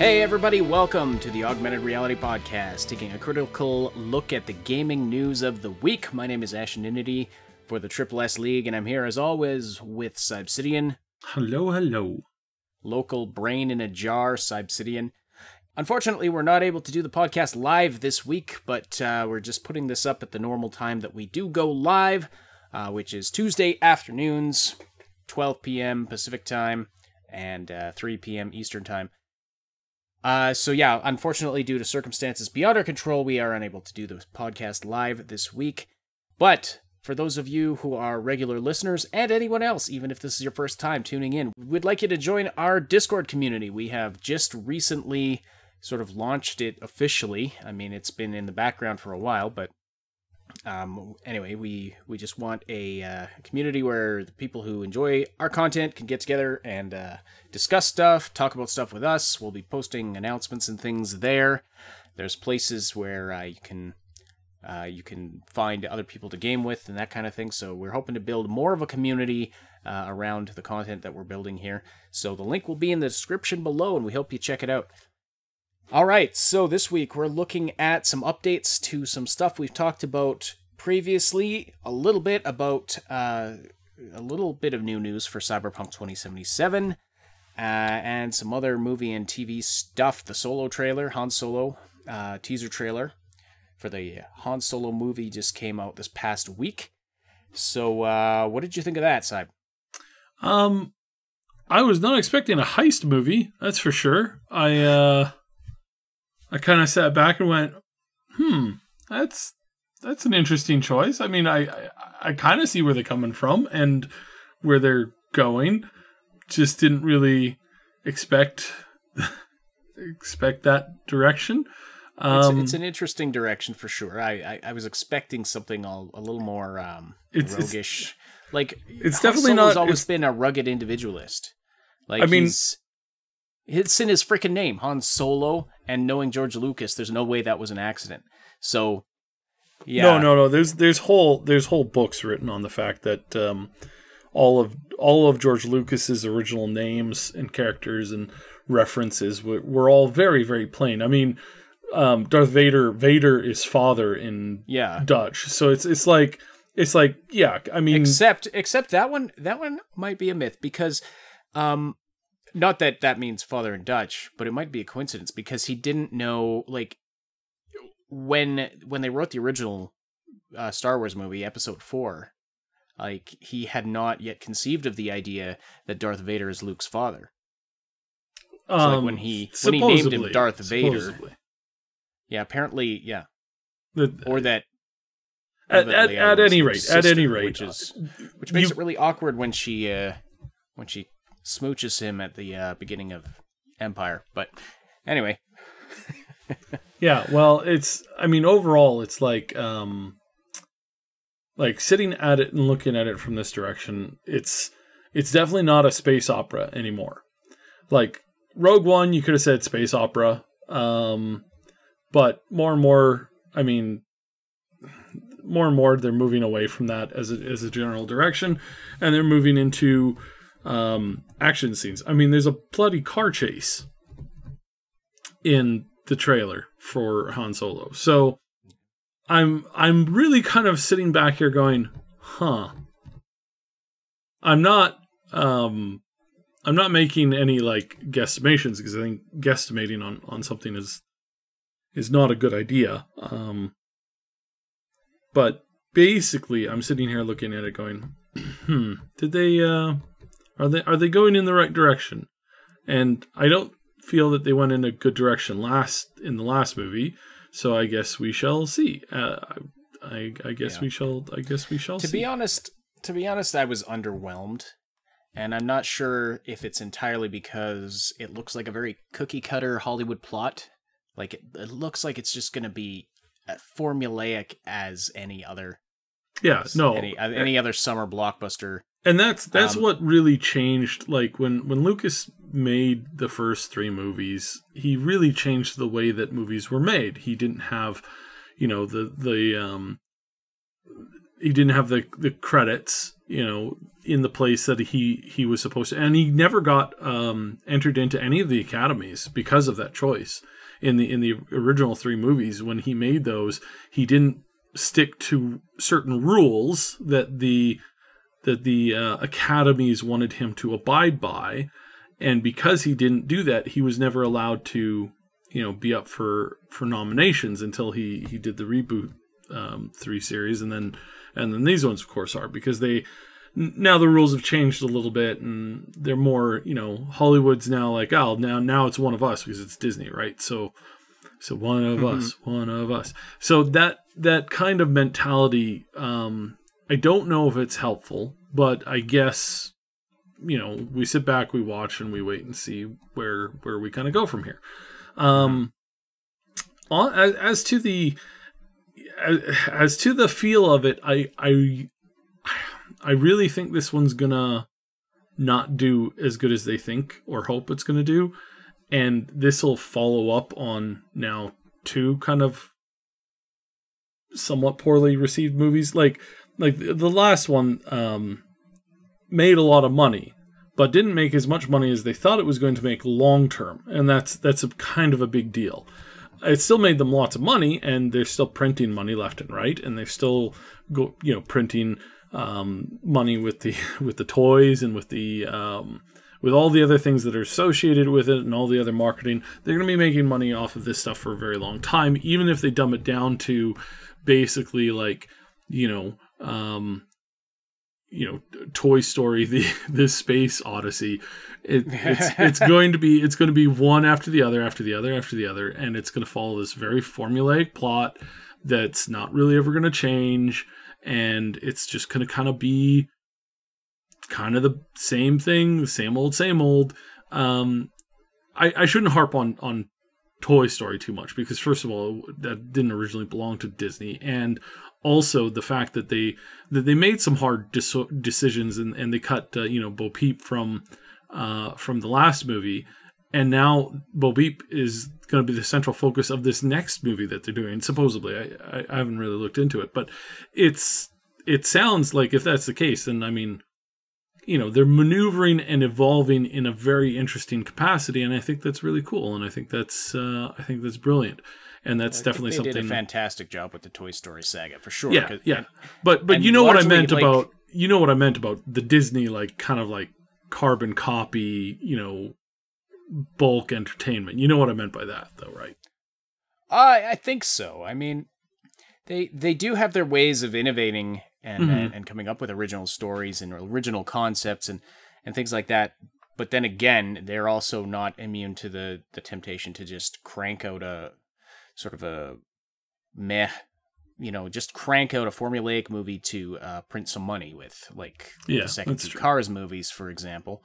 Hey everybody, welcome to the Augmented Reality Podcast, taking a critical look at the gaming news of the week. My name is Ashenity for the Triple S League, and I'm here as always with Cybsidian. Hello, hello. Local brain in a jar, Cybsidian. Unfortunately, we're not able to do the podcast live this week, but we're just putting this up at the normal time that we do go live, which is Tuesday afternoons, 12 p.m. Pacific time, and 3 p.m. Eastern time. Unfortunately, due to circumstances beyond our control, we are unable to do the podcast live this week. But for those of you who are regular listeners, and anyone else, even if this is your first time tuning in, we'd like you to join our Discord community. We have just recently sort of launched it officially. I mean, it's been in the background for a while, but anyway, we just want a community where the people who enjoy our content can get together and discuss stuff, talk about stuff with us. We'll be posting announcements and things there. There's places where you can find other people to game with and that kind of thing. So we're hoping to build more of a community around the content that we're building here. So the link will be in the description below, and we hope you check it out. All right, so this week we're looking at some updates to some stuff we've talked about previously, a little bit about a little bit of new news for Cyberpunk 2077, and some other movie and TV stuff. The Solo trailer, Han Solo teaser trailer for the Han Solo movie just came out this past week. So what did you think of that, Cyb? I was not expecting a heist movie, that's for sure. I kind of sat back and went, that's an interesting choice. I mean, I kind of see where they're coming from and where they're going. Just didn't really expect that direction. It's an interesting direction for sure. I was expecting something a little more roguish. It's Han definitely Solo's not. always been a rugged individualist. It's in his freaking name, Han Solo, and knowing George Lucas, there's no way that was an accident. So, yeah. No. There's whole books written on the fact that all of George Lucas's original names and characters and references were all very, very plain. I mean, Darth Vader is father in Dutch, so it's like I mean, except that one might be a myth because not that means father in Dutch, but it might be a coincidence because he didn't know, like, when they wrote the original Star Wars movie, Episode 4, like, he had not yet conceived of the idea that Darth Vader is Luke's father. So, like, when he named him Darth Vader, apparently, or that. At any rate, which makes it really awkward when she smooches him at the beginning of Empire. But anyway. Yeah, well, overall, it's like sitting at it and looking at it from this direction, it's definitely not a space opera anymore. Like, Rogue One, you could have said space opera, but more and more, they're moving away from that as a general direction, and they're moving into action scenes. I mean, there's a bloody car chase in the trailer for Han Solo. So I'm really kind of sitting back here going, I'm not making any like guesstimations because I think guesstimating on something is not a good idea. But basically I'm sitting here looking at it going, did they are they going in the right direction? And I don't feel that they went in a good direction in the last movie, so I guess we shall see. I guess we shall see. To be honest, I was underwhelmed, and I'm not sure if it's entirely because it looks like a very cookie cutter Hollywood plot. Like it looks like it's just going to be formulaic as any other. Yeah, no. Any other summer blockbuster. And that's what really changed. Like when Lucas made the first 3 movies, he really changed the way that movies were made. He didn't have, he didn't have the credits in the place that he was supposed to. And he never got entered into any of the academies because of that choice. In the original 3 movies, when he made those, he didn't stick to certain rules that the academies wanted him to abide by. And because he didn't do that, he was never allowed to, be up for nominations until he did the reboot 3 series, and then these ones, of course, are, because now the rules have changed a little bit, and they're more, Hollywood's now like, oh, now it's one of us because it's Disney, right? So one of us. So that kind of mentality, I don't know if it's helpful, but I guess, we sit back, we watch, and we wait and see where we kind of go from here. As to the feel of it, I really think this one's gonna not do as good as they think or hope it's gonna do, and this will follow up on now 2 kind of somewhat poorly received movies. Like the last one made a lot of money, but didn't make as much money as they thought it was going to make long term, and that's a kind of a big deal. It still made them lots of money, and they're still printing money left and right, and they're still printing money with the toys and with all the other things that are associated with it and all the other marketing. They're going to be making money off of this stuff for a very long time, even if they dumb it down to basically like Toy Story, the Space Odyssey. It's going to be one after the other, and it's going to follow this very formulaic plot that's not really ever going to change, and it's just going to kind of be kind of the same thing, the same old. I shouldn't harp on Toy Story too much, because first of all, that didn't originally belong to Disney, and also the fact that they made some hard decisions, and they cut Bo Peep from the last movie, and now Bo Peep is going to be the central focus of this next movie that they're doing. Supposedly, I haven't really looked into it, but it sounds like if that's the case, then I mean, they're maneuvering and evolving in a very interesting capacity, and I think that's really cool, and I think that's brilliant. And that's definitely something. They did a fantastic job with the Toy Story saga, for sure. Yeah. But what I meant about the Disney kind of carbon copy, bulk entertainment. You know what I meant by that, though, right? I think so. I mean, they do have their ways of innovating and coming up with original stories and original concepts and things like that. But then again, they're also not immune to the temptation to just crank out a sort of a meh, just crank out a formulaic movie to print some money with, like the second 2 Cars movies, for example.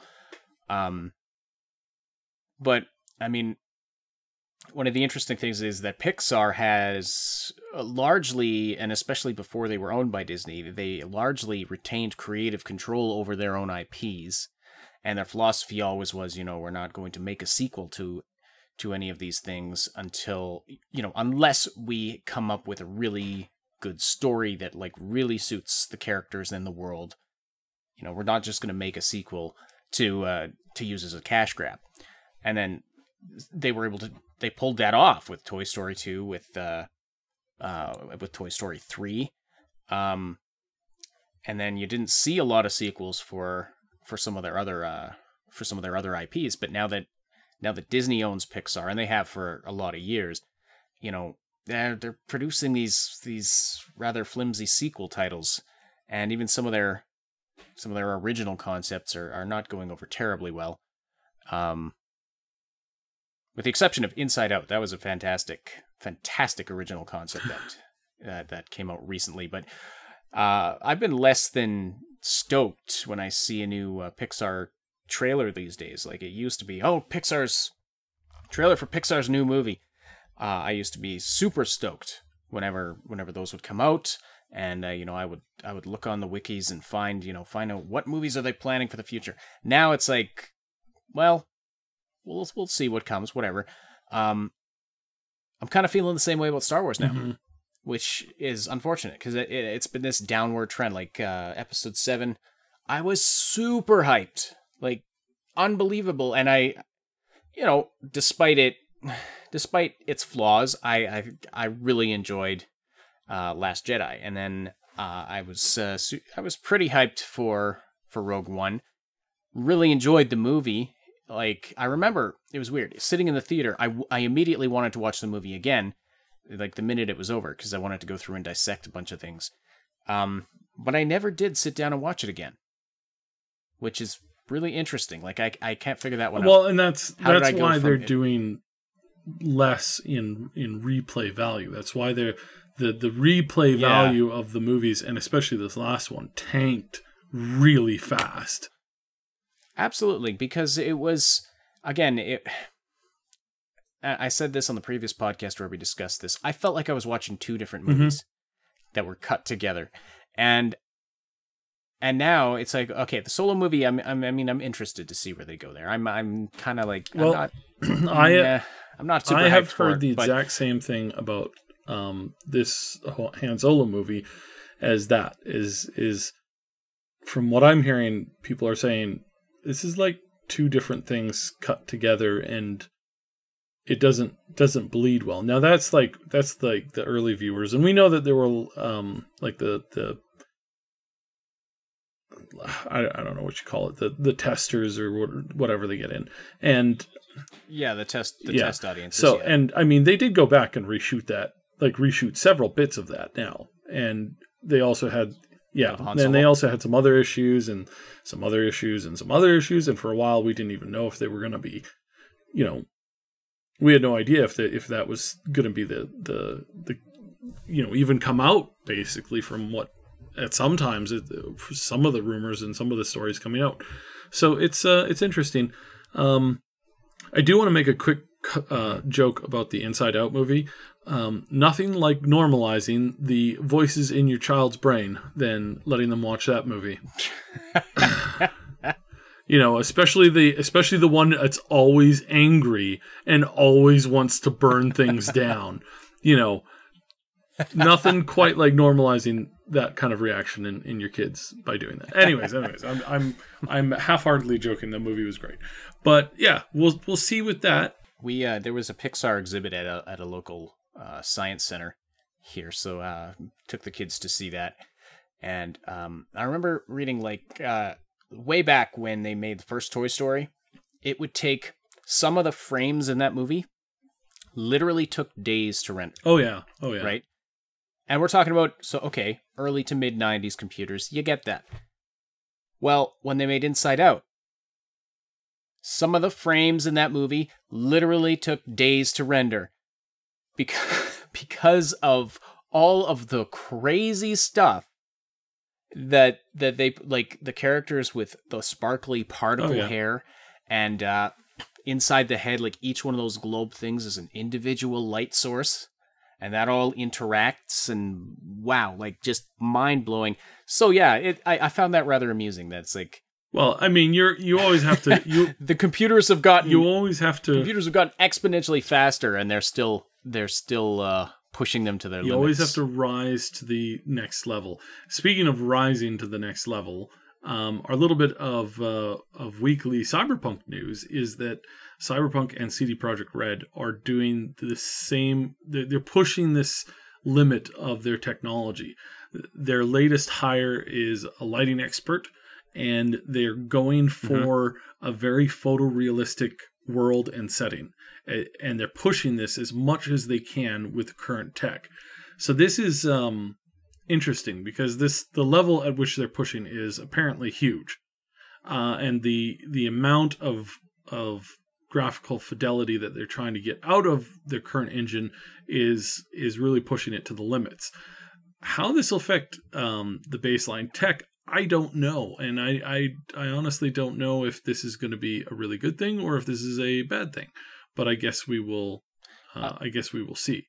But, I mean, one of the interesting things is that Pixar has largely, and especially before they were owned by Disney, they largely retained creative control over their own IPs. And their philosophy always was, we're not going to make a sequel to any of these things until, unless we come up with a really good story that really suits the characters and the world. We're not just going to make a sequel to use as a cash grab. And then they pulled that off with Toy Story 2, with Toy Story 3. And then you didn't see a lot of sequels for some of their other IPs, but now that Disney owns Pixar, and they have for a lot of years, they're producing these rather flimsy sequel titles, and even some of their original concepts are not going over terribly well. With the exception of Inside Out, that was a fantastic original concept that came out recently. But I've been less than stoked when I see a new Pixar trailer these days. Like it used to be, Pixar's trailer for Pixar's new movie. I used to be super stoked whenever those would come out, and I would look on the wikis and find out what movies are they planning for the future. Now it's like, well, we'll see what comes, whatever. I'm kind of feeling the same way about Star Wars now, which is unfortunate because it's been this downward trend. Like Episode 7 I was super hyped, like unbelievable. And I, despite its flaws, I really enjoyed Last Jedi. And then I was pretty hyped for Rogue One. Really enjoyed the movie. Like, I remember, it was weird. Sitting in the theater, I immediately wanted to watch the movie again, like the minute it was over, because I wanted to go through and dissect a bunch of things. But I never did sit down and watch it again, which is really interesting. Like, I can't figure that one out. Well, and that's why they're doing less in replay value. That's why the replay value of the movies, and especially this last one, tanked really fast. Absolutely, because it was, again, I said this on the previous podcast where we discussed this. I felt like I was watching two different movies that were cut together. And now it's like, okay, the Solo movie, I'm interested to see where they go there. I'm kind of like, I'm not super I have hyped for heard the it, exact same thing about this Han Solo movie as that is from what I'm hearing, people are saying this is like two different things cut together and it doesn't bleed well. Now that's like the early viewers, and we know that there were like the I don't know what you call it, the testers or whatever they get in, and the test audiences. So and I mean they did go back and reshoot several bits of that now, and they also had then they also had some other issues and some other issues and some other issues, and for a while we didn't even know if they were going to be, we had no idea if that was going to be the even come out, basically, from what at sometimes some of the rumors and some of the stories coming out. So it's interesting. I do want to make a quick joke about the Inside Out movie. Nothing like normalizing the voices in your child's brain than letting them watch that movie. Especially the one that's always angry and always wants to burn things down. Nothing quite like normalizing that kind of reaction in your kids by doing that. Anyways, I'm half-heartedly joking. The movie was great, but yeah, we'll see with that. We there was a Pixar exhibit at a local science center here, so took the kids to see that, and I remember reading way back when they made the first Toy Story, it would take some of the frames in that movie literally took days to render. Oh yeah, right. And we're talking about early to mid 90s computers. You get that. Well, when they made Inside Out, some of the frames in that movie literally took days to render because of all of the crazy stuff that they, like the characters with the sparkly particle hair and inside the head, like each one of those globe things is an individual light source, and that all interacts, and wow, like just mind-blowing. So yeah, I found that rather amusing. That's like, well, I mean, you always have to. The computers have gotten. You always have to. Computers have gotten exponentially faster, and they're still pushing them to their limits. You always have to rise to the next level. Speaking of rising to the next level, our little bit of weekly Cyberpunk news is that Cyberpunk and CD Projekt Red are doing the same. They're pushing this limit of their technology. Their latest hire is a lighting expert, and they're going for a very photorealistic world and setting. And they're pushing this as much as they can with current tech. So this is interesting because the level at which they're pushing is apparently huge. And the amount of graphical fidelity that they're trying to get out of their current engine is really pushing it to the limits. How this will affect the baseline tech, I don't know, and I honestly don't know if this is going to be a really good thing or if this is a bad thing. But I guess we will. I guess we will see.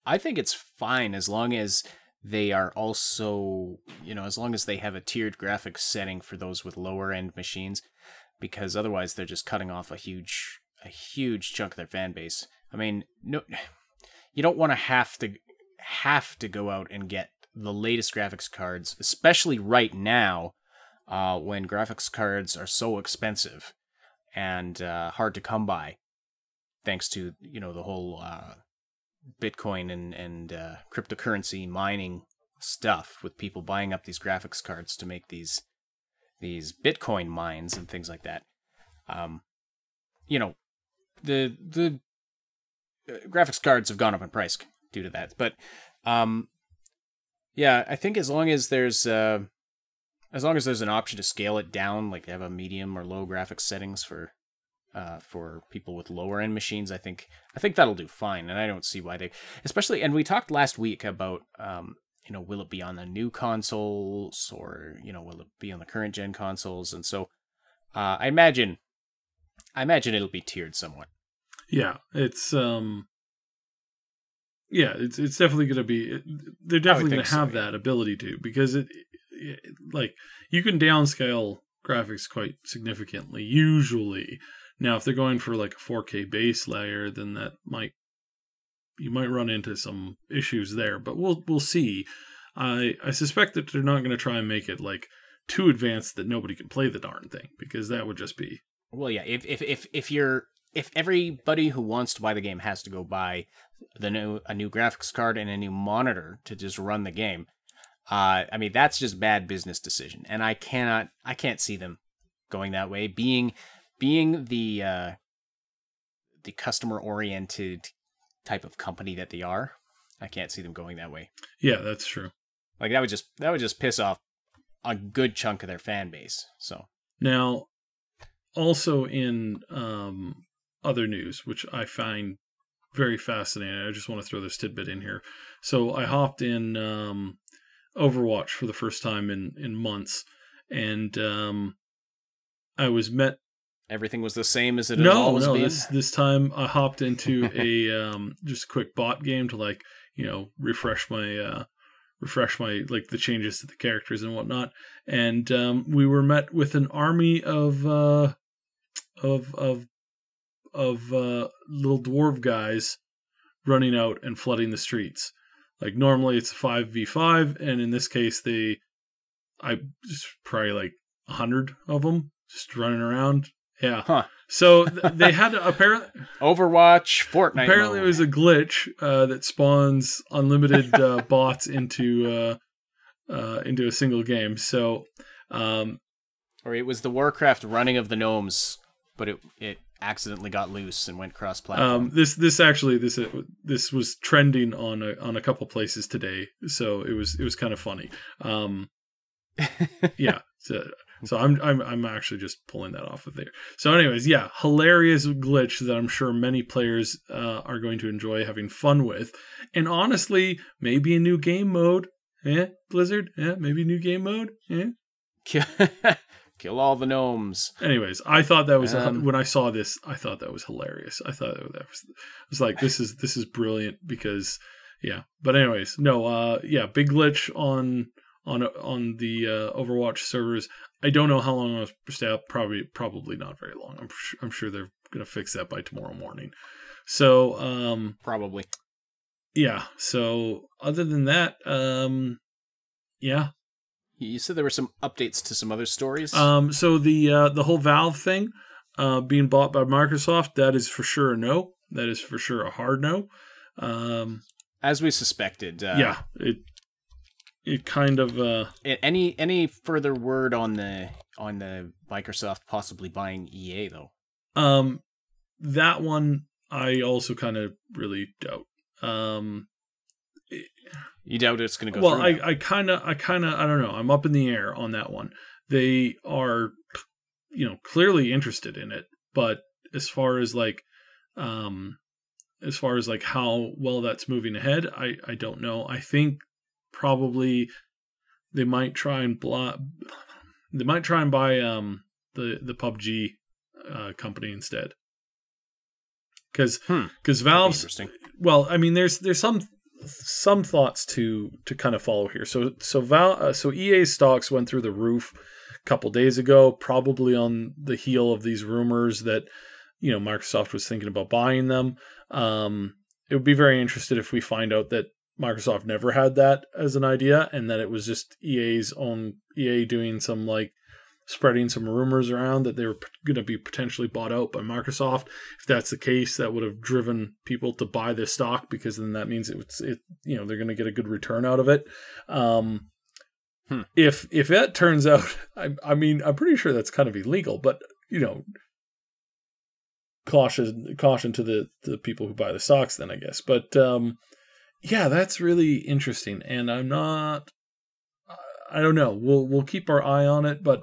I think it's fine as long as they are also, as long as they have a tiered graphics setting for those with lower end machines, because otherwise they're just cutting off a huge chunk of their fan base. I mean, no, you don't want to have to go out and get the latest graphics cards, especially right now, when graphics cards are so expensive and hard to come by, thanks to the whole Bitcoin and cryptocurrency mining stuff, with people buying up these graphics cards to make these Bitcoin mines and things like that. The graphics cards have gone up in price due to that. But I think as long as there's an option to scale it down, like have a medium or low graphics settings for people with lower end machines, I think that'll do fine. And I don't see why especially. And we talked last week about will it be on the new consoles, or will it be on the current gen consoles? And so I imagine it'll be tiered somewhat. Yeah, it's definitely going to be. They're definitely going to have that ability to, because it like you can downscale graphics quite significantly usually. Now, if they're going for like a 4K base layer, then you might run into some issues there. But we'll see. I suspect that they're not going to try and make it like too advanced that nobody can play the darn thing, because that would just be. Well, yeah. If everybody who wants to buy the game has to go buy a new graphics card and a new monitor to just run the game, I mean, that's just bad business decision, and I can't see them going that way. Being the customer oriented type of company that they are, I can't see them going that way. Yeah, that's true. Like that would just piss off a good chunk of their fan base. So now, also in other news, which I find very fascinating, I just want to throw this tidbit in here. So I hopped in Overwatch for the first time in months, and I was met. Everything was the same as it has always been. This time I hopped into a just a quick bot game to refresh my like the changes to the characters and whatnot, and we were met with an army of little dwarf guys running out and flooding the streets. Like normally it's a 5v5, and in this case I just probably like 100 of them just running around. Yeah. Huh. So they had to apparently Overwatch, Fortnite. Apparently it was a glitch that spawns unlimited bots into a single game. So or it was the Warcraft running of the gnomes, but it accidentally got loose and went cross-platform. This was trending on a couple places today, so it was kind of funny. Yeah. So I'm actually just pulling that off of there. So anyways, yeah, hilarious glitch that I'm sure many players are going to enjoy having fun with. And honestly, maybe a new game mode. Blizzard? Maybe new game mode? Kill all the gnomes. Anyways, I thought that was when I saw this, I thought that was hilarious. I thought that was like, this is brilliant, because yeah. But anyways, no, big glitch on the Overwatch servers. I don't know how long it was stay up. Probably not very long. I'm sure they're gonna fix that by tomorrow morning. So probably. Yeah. So other than that, yeah. You said there were some updates to some other stories. So the whole Valve thing being bought by Microsoft, that is for sure a no. That is for sure a hard no. As we suspected. Yeah. It kind of any further word on the Microsoft possibly buying EA though? That one I also kind of really doubt. You doubt it's going to go through? Well, I kind of I don't know. I'm up in the air on that one. They are clearly interested in it, but as far as how well that's moving ahead, I don't know. I think probably they might try and buy the PUBG company instead, because Valve's well, I mean there's some thoughts to kind of follow here. So EA's stocks went through the roof a couple days ago, probably on the heel of these rumors that Microsoft was thinking about buying them. It would be very interesting if we find out that Microsoft never had that as an idea, and that it was just EA doing some like spreading some rumors around that they were going to be potentially bought out by Microsoft. If that's the case, that would have driven people to buy this stock, because then that means they're going to get a good return out of it. If that turns out, I mean, I'm pretty sure that's kind of illegal, but caution to the people who buy the stocks then, I guess. But yeah, that's really interesting, and I don't know. We'll keep our eye on it, but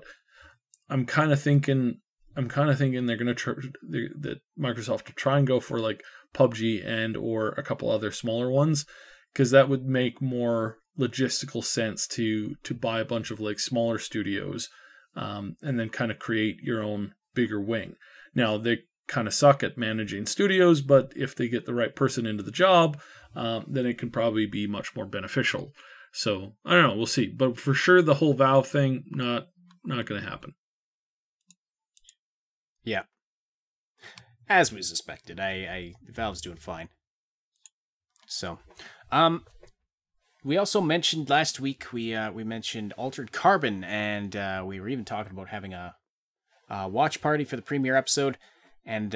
I'm kind of thinking they're going to that Microsoft will try and go for like PUBG and or a couple other smaller ones, because that would make more logistical sense to buy a bunch of like smaller studios, and then kind of create your own bigger wing. Now they kind of suck at managing studios, but if they get the right person into the job, then it can probably be much more beneficial. So I don't know, we'll see. But for sure, the whole Valve thing, not going to happen. Yeah, as we suspected, Valve's doing fine. So, we also mentioned last week we mentioned Altered Carbon, and we were even talking about having a watch party for the premiere episode, and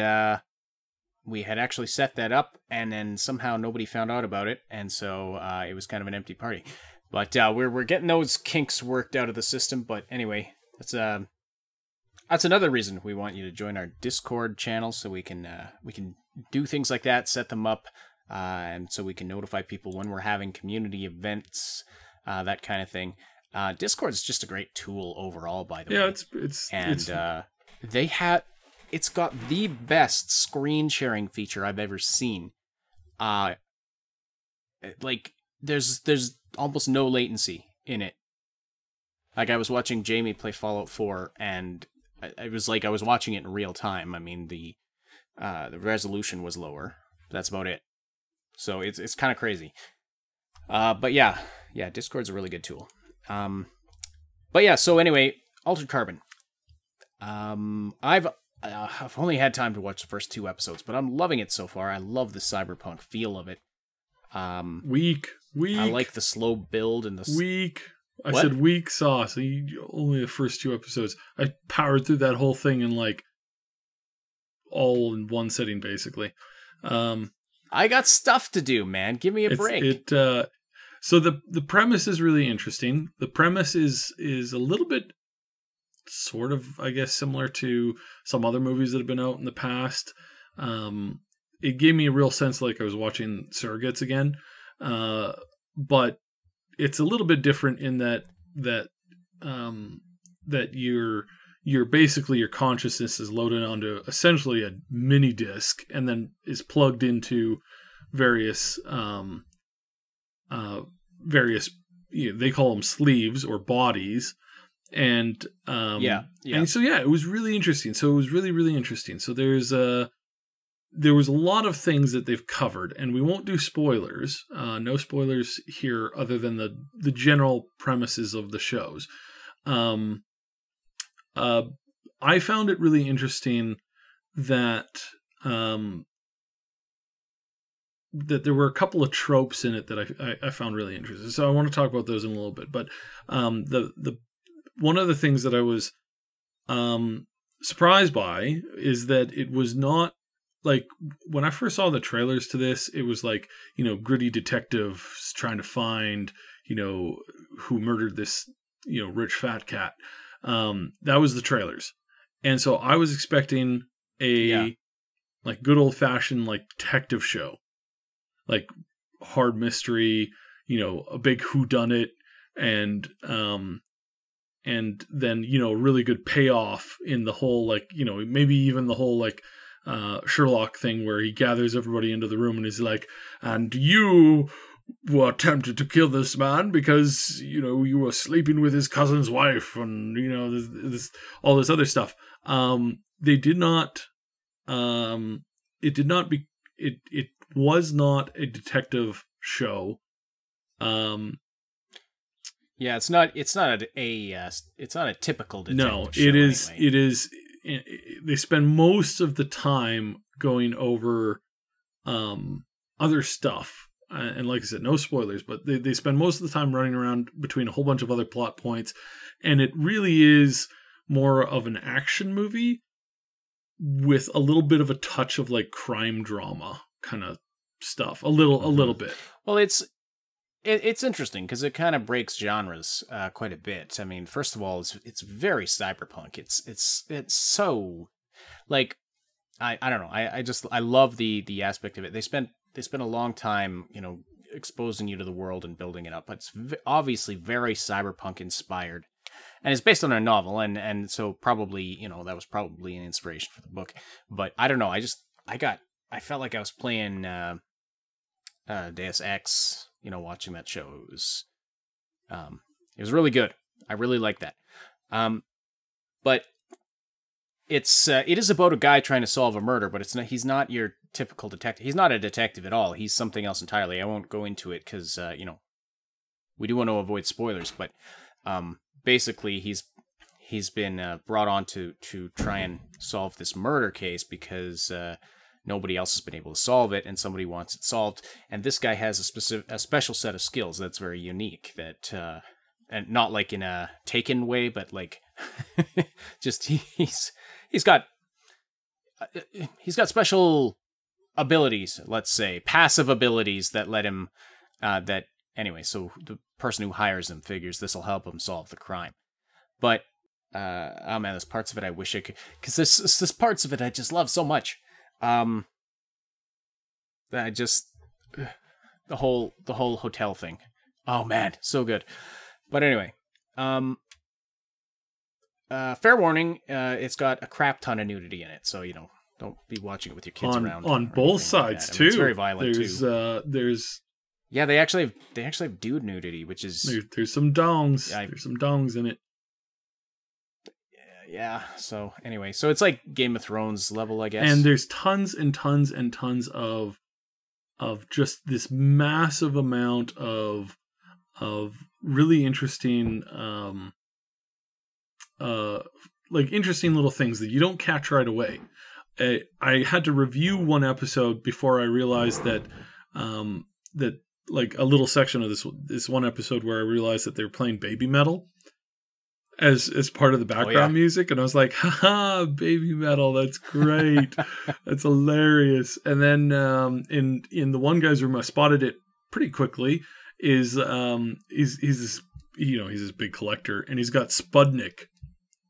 we had actually set that up, and then somehow nobody found out about it, and so it was kind of an empty party. But we're getting those kinks worked out of the system. But anyway, that's another reason we want you to join our Discord channel, so we can do things like that, set them up, and so we can notify people when we're having community events, that kind of thing. Discord is just a great tool overall, by the way. Yeah, it's got the best screen sharing feature I've ever seen. Like there's almost no latency in it. Like, I was watching Jamie play Fallout 4, and it was like I was watching it in real time. I mean, the resolution was lower. That's about it. So it's kind of crazy. But yeah, Discord's a really good tool. But yeah, so anyway, Altered Carbon. I've only had time to watch the first 2 episodes, but I'm loving it so far. I love the cyberpunk feel of it. Weak. I like the slow build and the weak. I said weak sauce. Only the first 2 episodes. I powered through that whole thing in like all in one sitting, basically. I got stuff to do, man. Give me a break. So the premise is really interesting. The premise is a little bit sort of, I guess, similar to some other movies that have been out in the past. It gave me a real sense like I was watching Surrogates again. But it's a little bit different in that you're basically, your consciousness is loaded onto essentially a mini disc and then is plugged into various they call them sleeves or bodies. And and so it was really interesting. So there was a lot of things that they've covered, and we won't do spoilers. No spoilers here other than the general premises of the shows. I found it really interesting that that there were a couple of tropes in it that I found really interesting. So I want to talk about those in a little bit. But the one of the things that I was surprised by is that it was not, like, when I first saw the trailers to this, it was like, gritty detectives trying to find, who murdered this, rich fat cat. That was the trailers. And so I was expecting like good old fashioned, like, detective show, like hard mystery, a big whodunit, and then, really good payoff in the whole, like, maybe even the whole, like, Sherlock thing where he gathers everybody into the room and is like, and you were tempted to kill this man because, you were sleeping with his cousin's wife, and, all this other stuff. It was not a detective show. Yeah, it's not a typical detective show. It is. They spend most of the time going over other stuff, and like I said, no spoilers, but they spend most of the time running around between a whole bunch of other plot points, and it really is more of an action movie with a little bit of a touch of like crime drama kind of stuff, a little bit. Well, it's interesting because it kind of breaks genres quite a bit. I mean, first of all, it's very cyberpunk. It's so like I don't know. I love the aspect of it. They spent a long time, exposing you to the world and building it up. It's obviously very cyberpunk inspired, and it's based on a novel, and so probably that was probably an inspiration for the book. But I don't know. I felt like I was playing Deus Ex. Watching that show. It was really good. I really liked that. But it is about a guy trying to solve a murder, but he's not your typical detective. He's not a detective at all. He's something else entirely. I won't go into it because, we do want to avoid spoilers, but basically he's been brought on to try and solve this murder case because nobody else has been able to solve it, and somebody wants it solved. And this guy has a special set of skills that's very unique. That and not like in a Taken way, but like just he's got special abilities. Let's say passive abilities that let him anyway. So the person who hires him figures this will help him solve the crime. But oh man, there's parts of it I wish I could, because there's parts of it I just love so much. That just the whole hotel thing. Oh man, so good. But anyway, fair warning, it's got a crap ton of nudity in it, so don't be watching it with your kids around. On both sides too. It's very violent too. There's yeah, they actually have dude nudity, which is there's some dongs. There's some dongs in it. Yeah, so anyway, so it's like Game of Thrones level, I guess. And there's tons and tons and tons of just this massive amount of really interesting interesting little things that you don't catch right away. I had to review one episode before I realized that that like a little section of this one episode where I realized that they were playing baby metal as part of the background music, and I was like, haha, baby metal, that's great. That's hilarious. And then in the one guy's room, I spotted it pretty quickly, he's this he's this big collector, and he's got Sputnik,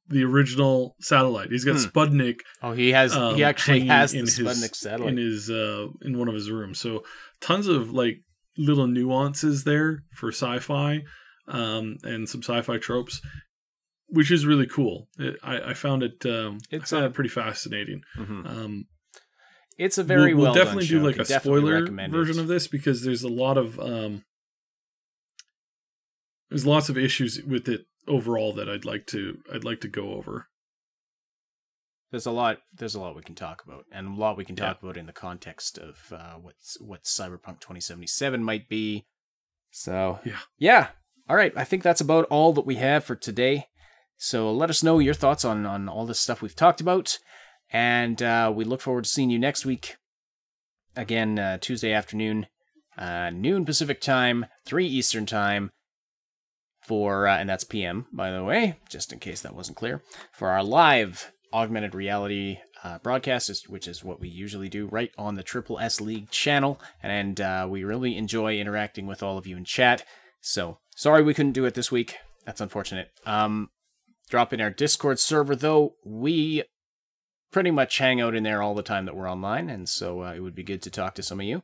the original satellite. He's got Sputnik. Oh, he actually has the Sputnik satellite in his in one of his rooms. So tons of like little nuances there for sci-fi, and some sci-fi tropes, which is really cool. I found it pretty fascinating. Mm-hmm. It's a very we'll well done definitely show. do like a spoiler version of this, because there's a lot of there's lots of issues with it overall that I'd like to go over. There's a lot we can talk about, and a lot we can talk about in the context of what Cyberpunk 2077 might be. So yeah. All right, I think that's about all that we have for today. So let us know your thoughts on all this stuff we've talked about, and we look forward to seeing you next week. Again, Tuesday afternoon, noon Pacific time, 3 Eastern time, for and that's PM, by the way, just in case that wasn't clear, for our live Augmented Reality broadcast, which is what we usually do right on the Triple S League channel, and we really enjoy interacting with all of you in chat. So sorry we couldn't do it this week. That's unfortunate. Drop in our Discord server, though. We pretty much hang out in there all the time that we're online, and so it would be good to talk to some of you.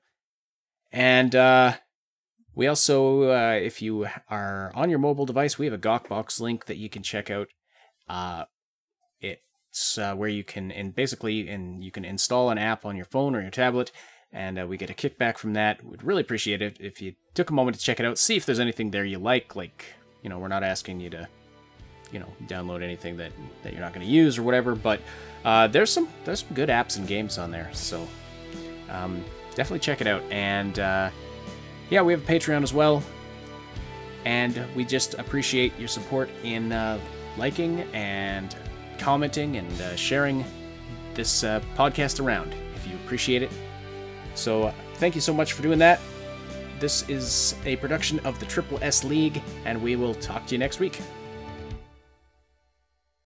And we also, if you are on your mobile device, we have a Gawkbox link that you can check out. It's where you can, you can install an app on your phone or your tablet, and we get a kickback from that. We'd really appreciate it if you took a moment to check it out, see if there's anything there you like. Like, we're not asking you to download anything that you're not going to use or whatever, but there's some good apps and games on there, so definitely check it out. And we have a Patreon as well, and we just appreciate your support in liking and commenting and sharing this podcast around if you appreciate it. So thank you so much for doing that, This is a production of the Triple S League, and we will talk to you next week.